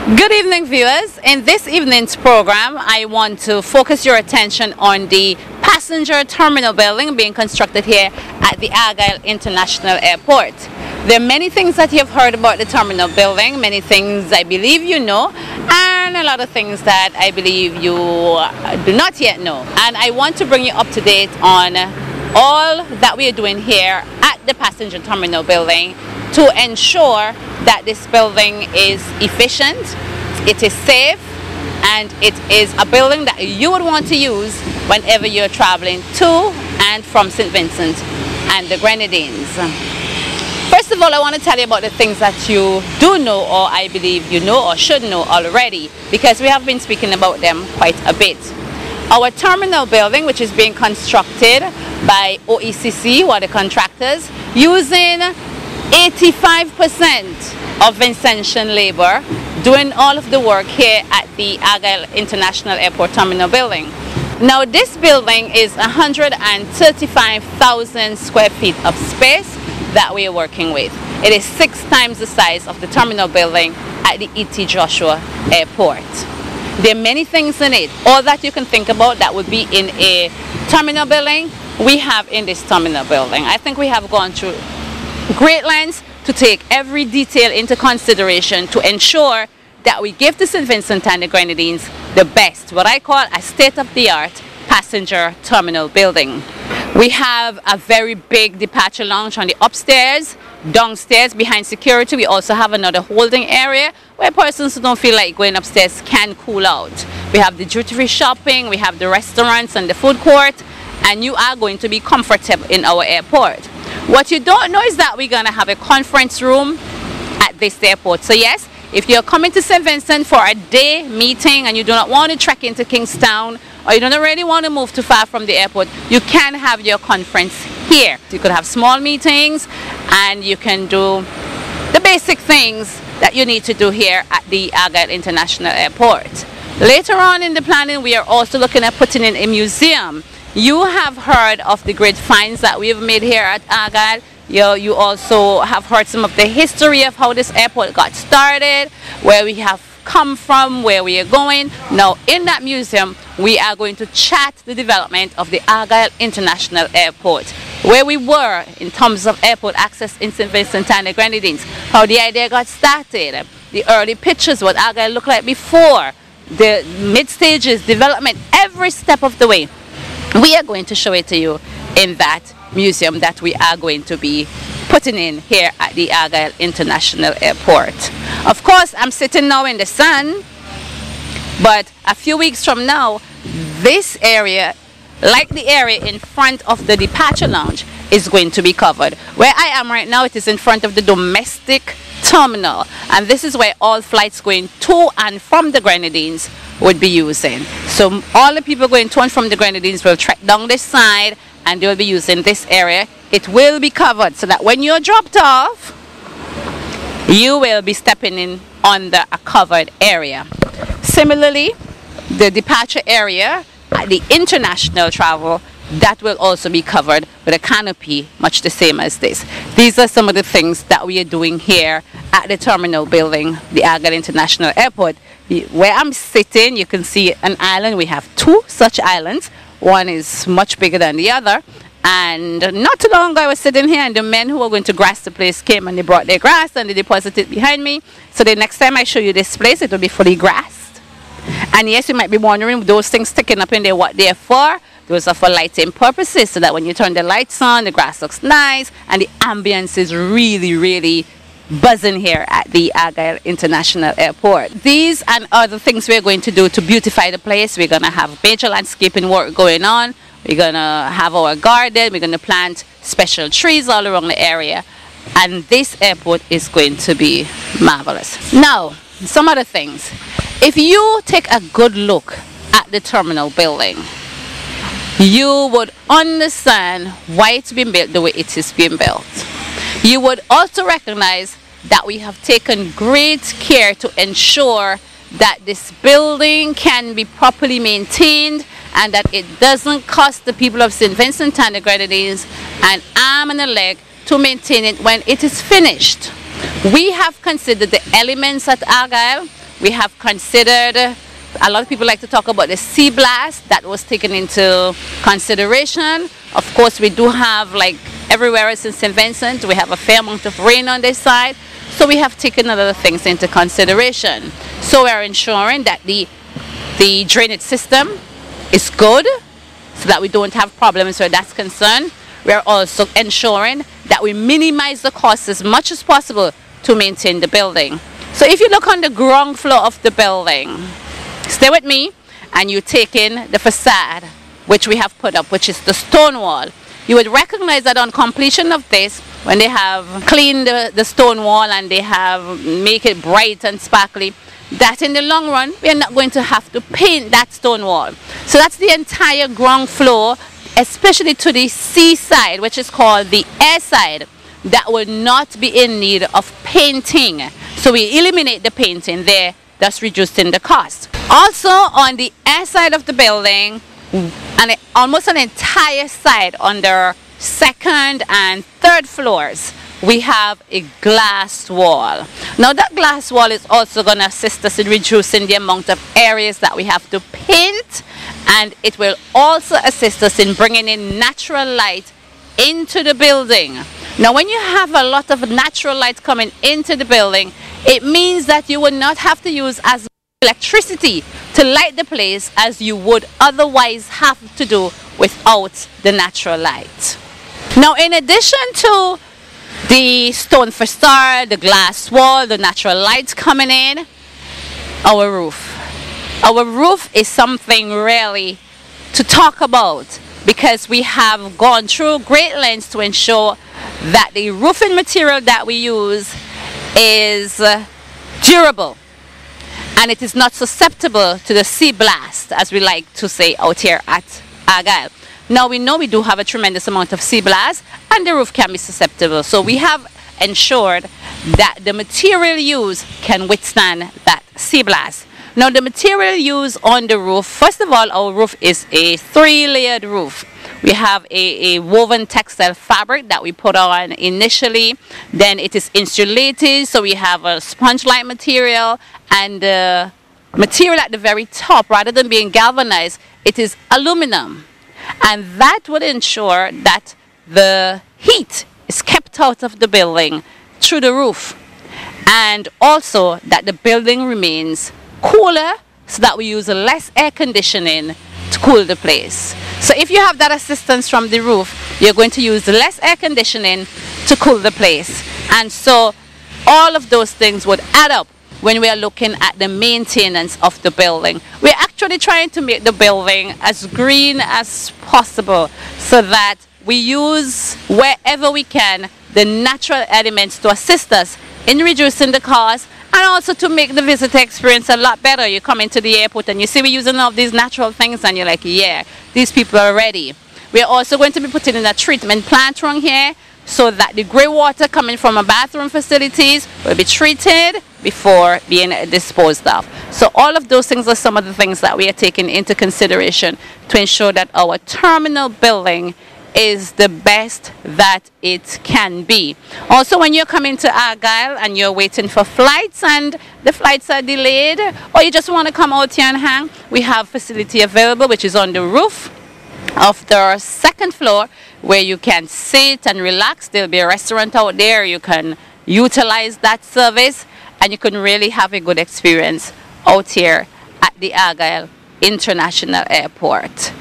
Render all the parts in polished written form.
Good evening, viewers. In this evening's program, I want to focus your attention on the passenger terminal building being constructed here at the Argyle International Airport. There are many things that you've heard about the terminal building, many things I believe you know, and a lot of things that I believe you do not yet know. And I want to bring you up to date on all that we are doing here at the passenger terminal building to ensure that this building is efficient, it is safe, and it is a building that you would want to use whenever you're traveling to and from St. Vincent and the Grenadines. First of all, I want to tell you about the things that you do know, or I believe you know or should know already, because we have been speaking about them quite a bit. Our terminal building, which is being constructed by OECC, who are the contractors, using 85% of Vincentian labor, doing all of the work here at the Argyle International Airport Terminal building. Now, this building is 135,000 square feet of space that we are working with. It is 6 times the size of the terminal building at the E.T. Joshua Airport. There are many things in it. All that you can think about that would be in a terminal building, we have in this terminal building. I think we have gone through great lengths to take every detail into consideration to ensure that we give to St. Vincent and the Grenadines the best, what I call a state-of-the-art passenger terminal building. We have a very big departure lounge on the upstairs. Downstairs, behind security, we also have another holding area where persons who don't feel like going upstairs can cool out. We have the duty-free shopping, we have the restaurants and the food court, and you are going to be comfortable in our airport. What you don't know is that we're going to have a conference room at this airport. So yes, if you're coming to St. Vincent for a day meeting and you do not want to trek into Kingstown, or you don't really want to move too far from the airport, you can have your conference here. You could have small meetings and you can do the basic things that you need to do here at the Argyle International Airport. Later on in the planning, we are also looking at putting in a museum. You have heard of the great finds that we have made here at Argyle. You also have heard some of the history of how this airport got started, where we have come from, where we are going. Now, in that museum, we are going to chat the development of the Argyle International Airport, where we were in terms of airport access in St. Vincent and the Grenadines, how the idea got started, the early pictures, what Argyle looked like before, the mid-stages, development, every step of the way. We are going to show it to you in that museum that we are going to be putting in here at the Argyle International Airport. Of course, I'm sitting now in the sun, but a few weeks from now, this area, like the area in front of the departure lounge, is going to be covered. Where I am right now, it is in front of the domestic terminal, and this is where all flights going to and from the Grenadines would be using. So all the people going to and from the Grenadines will trek down this side and they will be using this area. It will be covered so that when you're dropped off, you will be stepping in under a covered area. Similarly, the departure area at the international travel, that will also be covered with a canopy, much the same as this. These are some of the things that we are doing here at the terminal building, the Argyle International Airport. Where I'm sitting, you can see an island. We have 2 such islands. One is much bigger than the other. And not too long ago, I was sitting here and the men who were going to grass the place came and they brought their grass and they deposited it behind me. So the next time I show you this place, it will be fully grassed. And yes, you might be wondering, those things sticking up in there, what they're for? Those are for lighting purposes, so that when you turn the lights on, the grass looks nice and the ambience is really, really buzzing here at the Argyle International Airport. These and other things we're going to do to beautify the place. We're going to have major landscaping work going on. We're going to have our garden. We're going to plant special trees all around the area. And this airport is going to be marvelous. Now, some other things. If you take a good look at the terminal building, you would understand why it's been built the way it is being built. You would also recognize that we have taken great care to ensure that this building can be properly maintained and that it doesn't cost the people of St. Vincent and the Grenadines an arm and a leg to maintain it when it is finished. We have considered the elements at Argyle. we have considered, a lot of people like to talk about the sea blast. That was taken into consideration. Of course, we do have, like everywhere else in St. Vincent, we have a fair amount of rain on this side. So we have taken other things into consideration. So we are ensuring that the drainage system is good, so that we don't have problems where that's concerned. We are also ensuring that we minimize the cost as much as possible to maintain the building. So if you look on the ground floor of the building, stay with me, and you take in the facade which we have put up, which is the stone wall. You would recognize that on completion of this, when they have cleaned the stone wall and they have make it bright and sparkly, that in the long run we are not going to have to paint that stone wall. So that's the entire ground floor, especially to the seaside, which is called the air side, that will not be in need of painting. So we eliminate the painting there, thus reducing the cost. Also on the air side of the building, and almost an entire side on the second and third floors, we have a glass wall. Now that glass wall is also going to assist us in reducing the amount of areas that we have to paint, and it will also assist us in bringing in natural light into the building. Now when you have a lot of natural light coming into the building, it means that you will not have to use as much electricity to light the place as you would otherwise have to do without the natural light. Now in addition to the stone facade, the glass wall, the natural lights coming in, our roof. Our roof is something really to talk about, because we have gone through great lengths to ensure that the roofing material that we use is durable and it is not susceptible to the sea blast, as we like to say out here at Argyle. Now we know we do have a tremendous amount of sea blast and the roof can be susceptible, so we have ensured that the material used can withstand that sea blast. Now the material used on the roof, first of all, our roof is a 3-layered roof. We have a woven textile fabric that we put on initially, then it is insulated, so we have a sponge-like material, and the material at the very top, rather than being galvanized, it is aluminum. And that would ensure that the heat is kept out of the building through the roof, and also that the building remains cooler, so that we use less air conditioning to cool the place. So if you have that assistance from the roof, you're going to use less air conditioning to cool the place. And so all of those things would add up when we are looking at the maintenance of the building. We're actually trying to make the building as green as possible, so that we use wherever we can the natural elements to assist us in reducing the cost, and also to make the visitor experience a lot better. You come into the airport and you see we're using all these natural things and you're like, yeah, these people are ready. We're also going to be putting in a treatment plant around here, so that the grey water coming from our bathroom facilities will be treated before being disposed of. So all of those things are some of the things that we are taking into consideration to ensure that our terminal building is the best that it can be. Also, when you're coming to Argyle and you're waiting for flights and the flights are delayed, or you just want to come out here and hang, we have facility available, which is on the roof of the second floor, where you can sit and relax. There'll be a restaurant out there. You can utilize that service, and you can really have a good experience out here at the Argyle International Airport.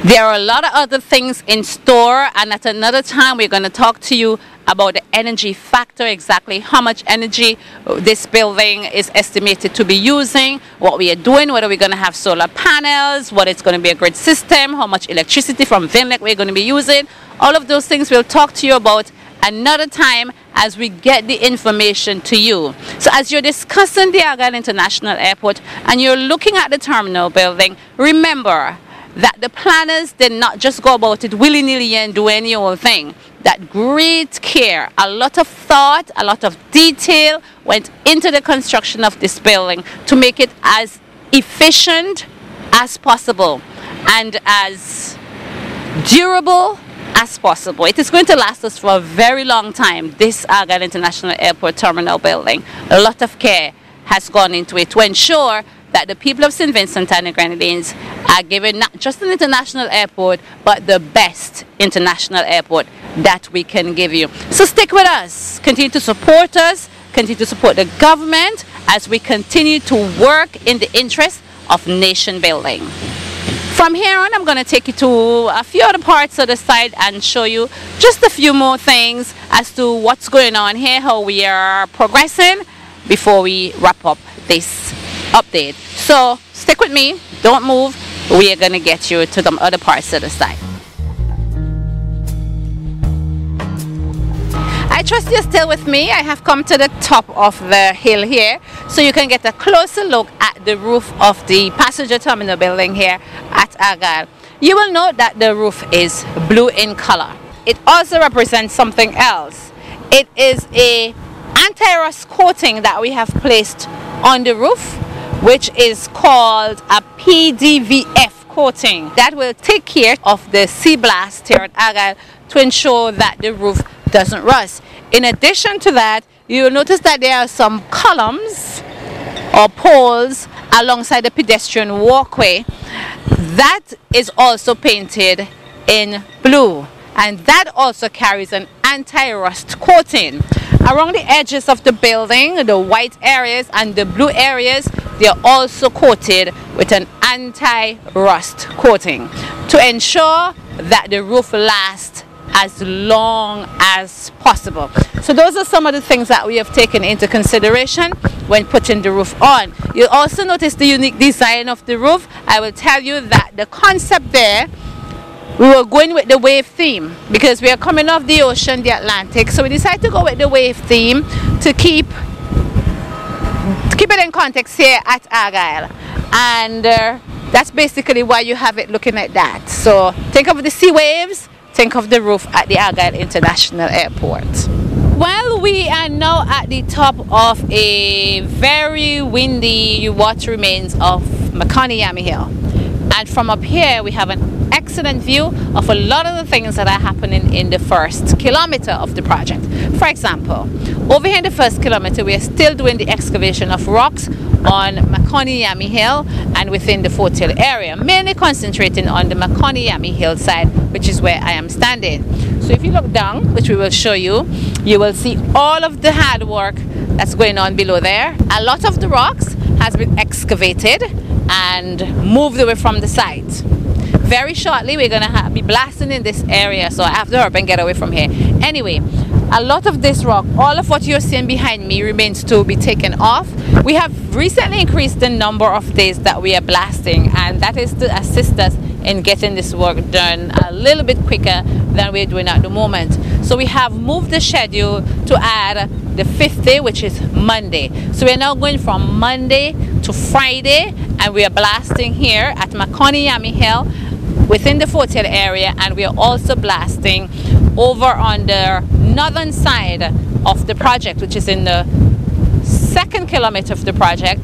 There are a lot of other things in store, and at another time we're going to talk to you about the energy factor, exactly how much energy this building is estimated to be using, what we are doing, whether we're going to have solar panels, what it's going to be a grid system, how much electricity from Vinlec we're going to be using. All of those things we'll talk to you about another time as we get the information to you. So as you're discussing the Argyle International Airport and you're looking at the terminal building, remember that the planners did not just go about it willy-nilly and do any old thing. That great care, a lot of thought, a lot of detail went into the construction of this building to make it as efficient as possible and as durable as possible. It is going to last us for a very long time, this Argyle International Airport terminal building. A lot of care has gone into it to ensure that the people of St. Vincent and the Grenadines are given not just an international airport, but the best international airport that we can give you. So stick with us, continue to support us, continue to support the government as we continue to work in the interest of nation building. From here on, I'm going to take you to a few other parts of the site and show you just a few more things as to what's going on here, how we are progressing before we wrap up this update. So stick with me, don't move, we are going to get you to the other parts of the site. I trust you're still with me. I have come to the top of the hill here so you can get a closer look at the roof of the passenger terminal building here at Argyle. You will note that the roof is blue in color. It also represents something else. It is a anti-rust coating that we have placed on the roof, which is called a PDVF coating that will take care of the sea blast here at Argyle to ensure that the roof doesn't rust. In addition to that, you will notice that there are some columns or poles alongside the pedestrian walkway that is also painted in blue, and that also carries an anti-rust coating. Around the edges of the building, the white areas and the blue areas, they are also coated with an anti-rust coating to ensure that the roof lasts as long as possible. So those are some of the things that we have taken into consideration when putting the roof on. You'll also notice the unique design of the roof. I will tell you that the concept there, we were going with the wave theme because we are coming off the ocean, the Atlantic. So we decided to go with the wave theme to keep it in context here at Argyle. And that's basically why you have it looking like that. So think of the sea waves, think of the roof at the Argyle International Airport. Well, we are now at the top of a very windy what remains of Makani Hill. And from up here, we have an excellent view of a lot of the things that are happening in the first kilometer of the project. For example, over here in the first kilometer, we are still doing the excavation of rocks on Makani Hill and within the Fort-Hill area, mainly concentrating on the Makani Hill side, which is where I am standing. So if you look down, which we will show you, you will see all of the hard work that's going on below there. A lot of the rocks has been excavated and moved away from the site. Very shortly, we're going to be blasting in this area, so I have to hurry and get away from here. Anyway, a lot of this rock, all of what you're seeing behind me, remains to be taken off. We have recently increased the number of days that we are blasting, and that is to assist us in getting this work done a little bit quicker than we're doing at the moment. So we have moved the schedule to add the 5th day, which is Monday. So we're now going from Monday to Friday, and we are blasting here at Makani Hill within the Fort-Hill area, and we are also blasting over on the northern side of the project, which is in the 2nd kilometer of the project,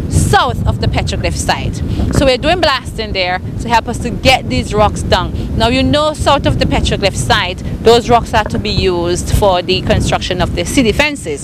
south of the petroglyph site. So we're doing blasting there to help us to get these rocks down. Now, you know, south of the petroglyph site, those rocks are to be used for the construction of the city fences.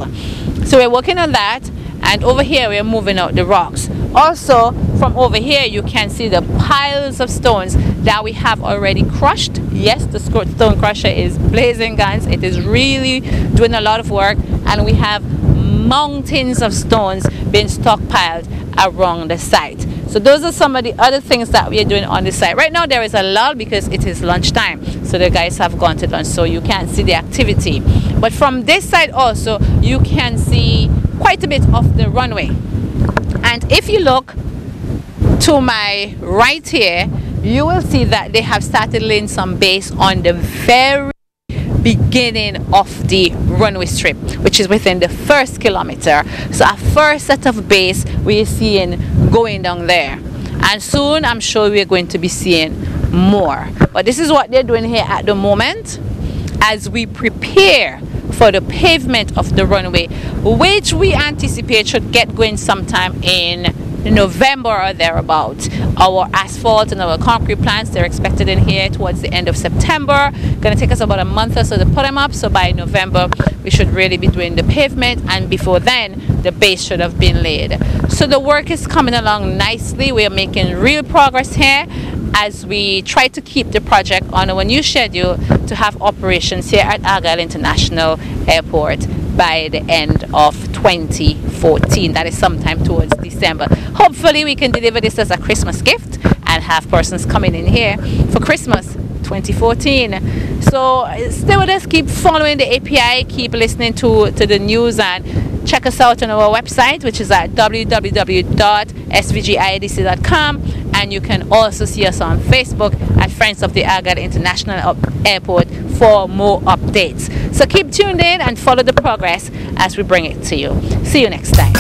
So we're working on that, and over here we're moving out the rocks. Also, from over here you can see the piles of stones that we have already crushed. Yes, the stone crusher is blazing guns. It is really doing a lot of work, and we have mountains of stones being stockpiled around the site. So those are some of the other things that we are doing on the site. Right now there is a lull because it is lunchtime, so the guys have gone to lunch, so you can't see the activity. But from this side also you can see quite a bit of the runway. And if you look to my right here, you will see that they have started laying some base on the very beginning of the runway strip, which is within the 1st kilometer. So our first set of base we're seeing going down there, and soon I'm sure we're going to be seeing more. But this is what they're doing here at the moment as we prepare for the pavement of the runway, which we anticipate should get going sometime in November or thereabout. Our asphalt and our concrete plants, they're expected in here towards the end of September. Going to take us about a month or so to put them up, so by November we should really be doing the pavement, and before then the base should have been laid. So the work is coming along nicely. We are making real progress here as we try to keep the project on our new schedule to have operations here at Argyle International Airport by the end of 2014. That is sometime towards December. Hopefully we can deliver this as a Christmas gift and have persons coming in here for Christmas 2014. So stay with us, keep following the API, keep listening to the news, and check us out on our website, which is at www.svgiadc.com, and you can also see us on Facebook at Friends of the Argyle International Airport for more updates. So keep tuned in and follow the progress as we bring it to you. See you next time.